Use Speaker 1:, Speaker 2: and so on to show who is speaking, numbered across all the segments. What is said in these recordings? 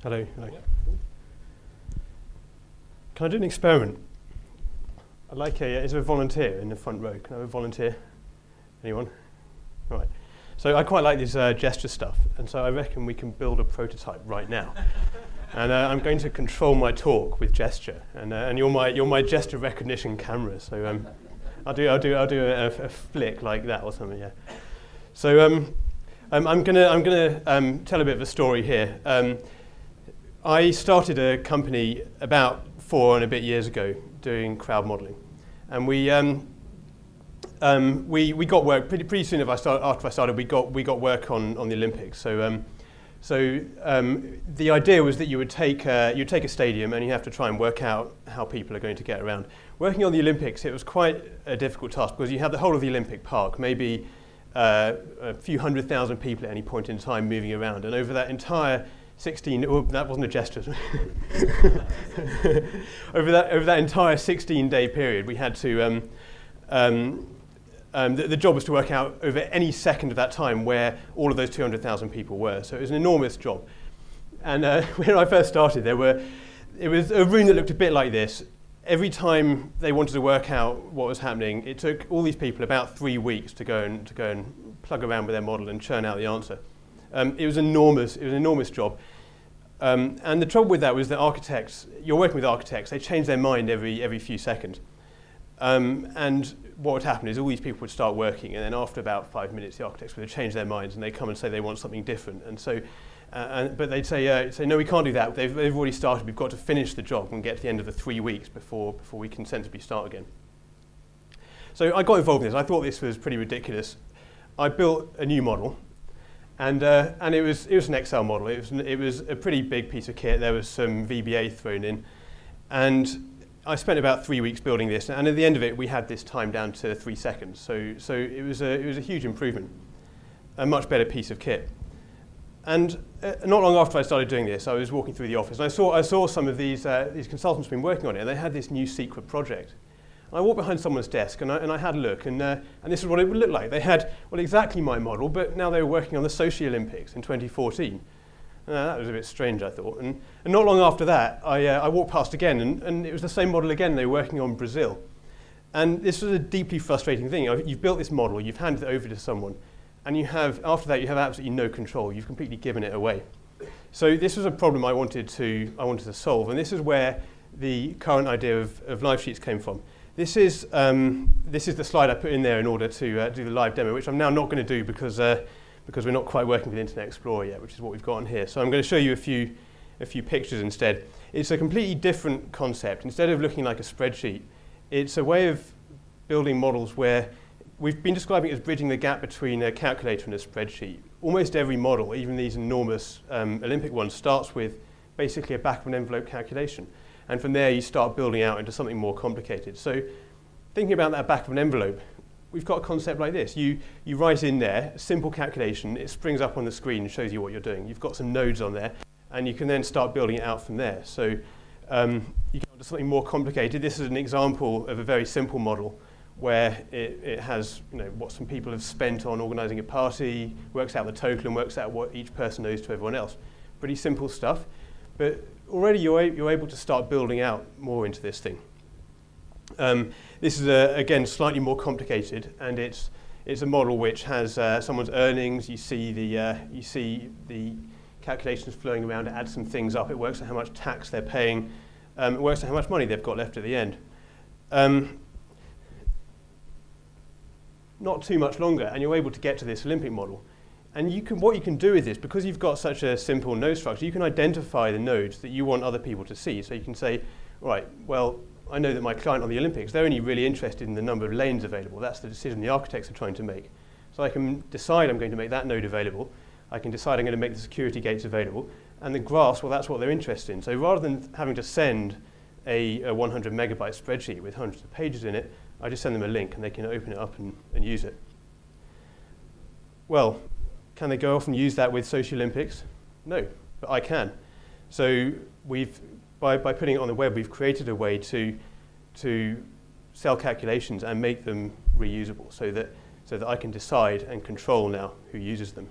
Speaker 1: Hello. Hello. Can I do an experiment? I'd like is there a volunteer in the front row? Can I have a volunteer? Anyone? All right. So I quite like this gesture stuff, and so I reckon we can build a prototype right now. And I'm going to control my talk with gesture, and you're my gesture recognition camera. So I'll do a flick like that or something. Yeah. So I'm gonna tell a bit of a story here. I started a company about 4 and a bit years ago doing crowd modeling, and we got work pretty soon after I started. We got work on the Olympics. So the idea was that you take a stadium and you have to try and work out how people are going to get around. Working on the Olympics, it was quite a difficult task because you have the whole of the Olympic Park, maybe a few 100,000 people at any point in time moving around, and over that entire 16, oh, that wasn't a gesture. over that entire 16-day period, we had to, the job was to work out over any second of that time where all of those 200,000 people were. So it was an enormous job. And when I first started, it was a room that looked a bit like this. Every time they wanted to work out what was happening, it took all these people about 3 weeks to go and plug around with their model and churn out the answer. It was an enormous job. And the trouble with that was that architects, you're working with architects, they change their mind every few seconds. And what would happen is all these people would start working, and then after about 5 minutes, the architects would change their minds and they come and say they want something different. And so, but they'd say, no, we can't do that. They've already started. We've got to finish the job and get to the end of the 3 weeks before we can sensibly start again. So I got involved in this. I thought this was pretty ridiculous. I built a new model. And it was an Excel model. It was a pretty big piece of kit. There was some VBA thrown in, and I spent about 3 weeks building this. And at the end of it, we had this time down to 3 seconds. So it was a huge improvement, a much better piece of kit. And not long after I started doing this, I was walking through the office, and I saw some of these consultants been working on it, and they had this new secret project. I walked behind someone's desk and I had a look, and this is what it would look like. They had, well, exactly my model, but now they were working on the Sochi Olympics in 2014. That was a bit strange, I thought. And not long after that, I walked past again, and it was the same model again. They were working on Brazil. And this was a deeply frustrating thing. You've built this model, you've handed it over to someone, and after that, you have absolutely no control. You've completely given it away. So this was a problem I wanted to solve, and this is where the current idea of Livesheets came from. This is the slide I put in there in order to do the live demo, which I'm now not going to do because we're not quite working with Internet Explorer yet, which is what we've got on here. So I'm going to show you a few pictures instead. It's a completely different concept. Instead of looking like a spreadsheet, it's a way of building models where we've been describing it as bridging the gap between a calculator and a spreadsheet. Almost every model, even these enormous Olympic ones, starts with basically a back of an envelope calculation. And from there, you start building out into something more complicated. So thinking about that back of an envelope, we've got a concept like this. You write in there, a simple calculation, it springs up on the screen and shows you what you're doing. You've got some nodes on there, and you can then start building it out from there. So you go on to something more complicated. This is an example of a very simple model where it has what some people have spent on organizing a party, works out the total, and works out what each person owes to everyone else. Pretty simple stuff. But already you're able to start building out more into this thing. This is, again, slightly more complicated, and it's a model which has someone's earnings. You see the calculations flowing around. It adds some things up. It works out how much tax they're paying. It works out how much money they've got left at the end. Not too much longer, and you're able to get to this Olympic model. And what you can do with this, because you've got such a simple node structure, you can identify the nodes that you want other people to see. So you can say, right, well, I know that my client on the Olympics, they're only really interested in the number of lanes available. That's the decision the architects are trying to make. So I can decide I'm going to make that node available. I can decide I'm going to make the security gates available. And the graphs, well, that's what they're interested in. So rather than having to send a 100 megabyte spreadsheet with hundreds of pages in it, I just send them a link and they can open it up and use it. Well, can they go off and use that with Sochi Olympics? No, but I can. So by putting it on the web, we've created a way to sell calculations and make them reusable so that I can decide and control now who uses them.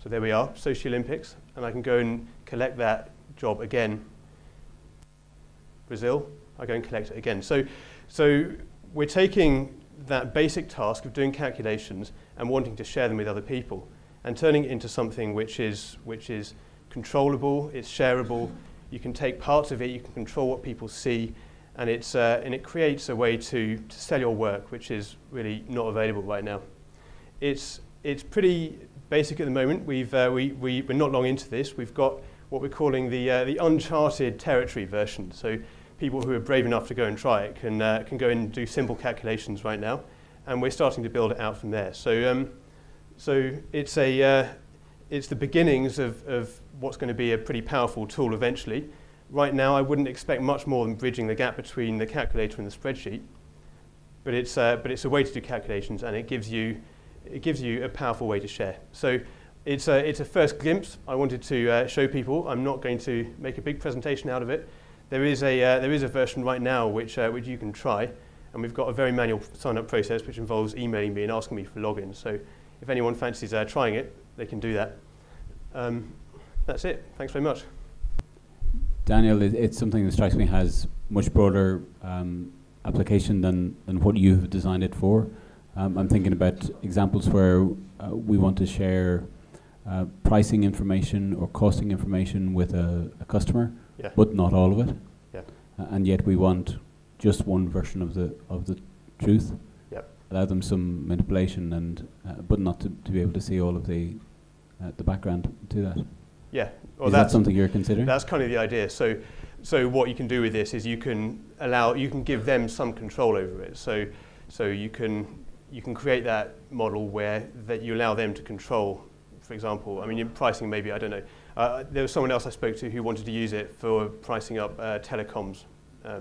Speaker 1: So So there we are, Sochi Olympics, and I can go and collect that job again. Brazil, I go and collect it again. So we're taking that basic task of doing calculations and wanting to share them with other people and turning it into something which is controllable, it's shareable, you can take parts of it, you can control what people see, and it creates a way to sell your work, which is really not available right now. It's pretty basic at the moment. We're not long into this. We've got what we're calling the uncharted territory version. So people who are brave enough to go and try it can go and do simple calculations right now, and we're starting to build it out from there. So it's the beginnings of what's going to be a pretty powerful tool eventually. Right now, I wouldn't expect much more than bridging the gap between the calculator and the spreadsheet, but it's a way to do calculations, and it gives you a powerful way to share. So it's a first glimpse. I wanted to show people. I'm not going to make a big presentation out of it. There is a version right now which you can try, and we've got a very manual sign-up process which involves emailing me and asking me for login. So if anyone fancies trying it, they can do that. That's it. Thanks very much.
Speaker 2: Daniel, it's something that strikes me has much broader application than what you've designed it for. I'm thinking about examples where we want to share pricing information or costing information with a customer, yeah, but not all of it. Yeah. And yet we want just one version of the truth. Yep. Allow them some manipulation, and but not to be able to see all of the background to that. Yeah. Well, is that something you're considering? That's kind of the idea. So what you can do with this is you can give them some control over it. So you can create that model where that you allow them to control. For example, I mean, in pricing, maybe, I don't know. There was someone else I spoke to who wanted to use it for pricing up telecoms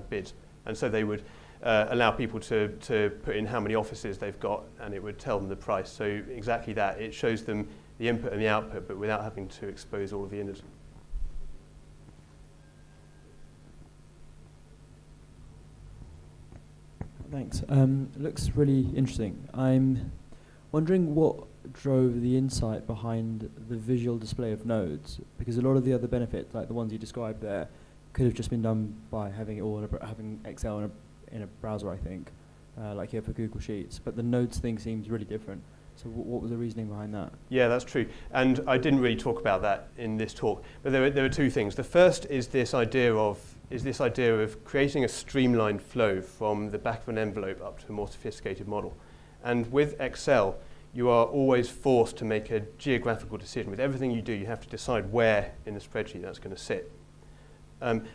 Speaker 2: bids, and so they would allow people to put in how many offices they've got, and it would tell them the price. So exactly that. It shows them the input and the output, but without having to expose all of the innards.
Speaker 3: Thanks. It looks really interesting. I'm wondering what drove the insight behind the visual display of nodes, because a lot of the other benefits, like the ones you described there, could have just been done by having it all having Excel in a browser, I think, like here for Google Sheets. But the nodes thing seems really different. So what was the reasoning behind that? Yeah, that's true. And I didn't really talk about that in this talk, but there were two things. The first is this idea of creating a streamlined flow from the back of an envelope up to a more sophisticated model. And with Excel, you are always forced to make a geographical decision. With everything you do, you have to decide where in the spreadsheet that's going to sit.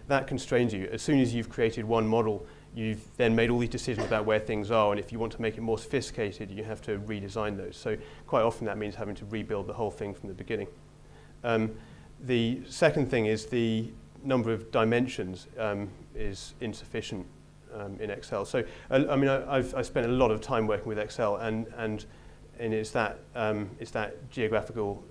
Speaker 3: That constrains you. As soon as you've created one model, you've then made all these decisions about where things are, and if you want to make it more sophisticated, you have to redesign those. So quite often that means having to rebuild the whole thing from the beginning. The second thing is the number of dimensions is insufficient in Excel. So I mean, I've spent a lot of time working with Excel, and it's that geographical.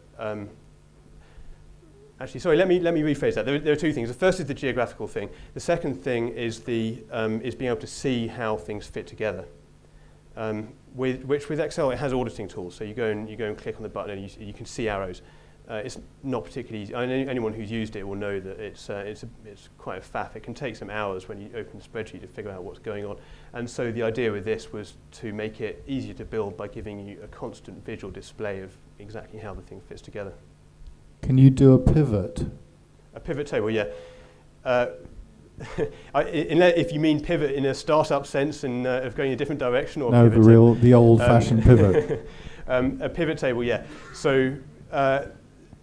Speaker 3: Actually, sorry. Let me rephrase that. There are two things. The first is the geographical thing. The second thing is being able to see how things fit together. With Excel, it has auditing tools. So you go and click on the button, and you can see arrows. It's not particularly easy. Anyone who's used it will know that it's quite a faff. It can take some hours when you open the spreadsheet to figure out what's going on. And so the idea with this was to make it easier to build by giving you a constant visual display of exactly how the thing fits together.
Speaker 4: Can you do a pivot?
Speaker 1: A pivot table, yeah. If you mean pivot in a startup sense and of going in a different direction, or
Speaker 4: no, the old-fashioned pivot.
Speaker 1: A pivot table, yeah. So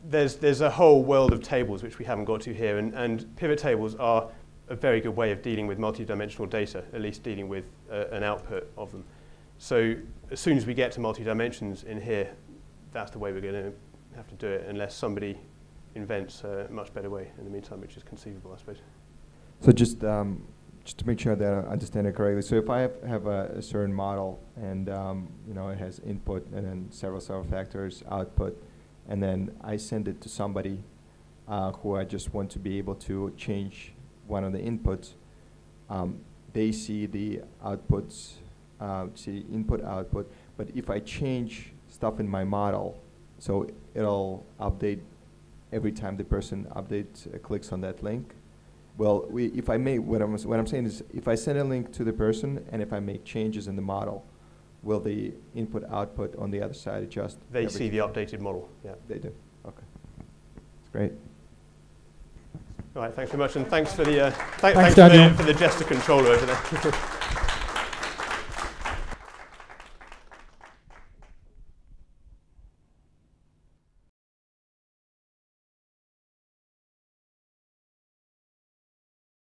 Speaker 1: there's a whole world of tables which we haven't got to here, and pivot tables are a very good way of dealing with multi-dimensional data, at least dealing with an output of them. So as soon as we get to multi-dimensions in here, that's the way we're going to have to do it, unless somebody invents a much better way in the meantime, which is conceivable, I suppose.
Speaker 5: So just to make sure that I understand it correctly, so if I have a certain model and it has input and then several factors, output, and then I send it to somebody who I just want to be able to change one of the inputs, they see the outputs, see input, output, but if I change stuff in my model, So it'll update every time the person clicks on that link. Well, if I make, what I'm saying is, if I send a link to the person and if I make changes in the model, will the input-output on the other side adjust?
Speaker 1: They see the updated model, yeah.
Speaker 5: They do, okay. That's great.
Speaker 1: All right, thanks very much, and thanks for the
Speaker 4: Thanks, Daniel.
Speaker 1: for the gesture controller over there.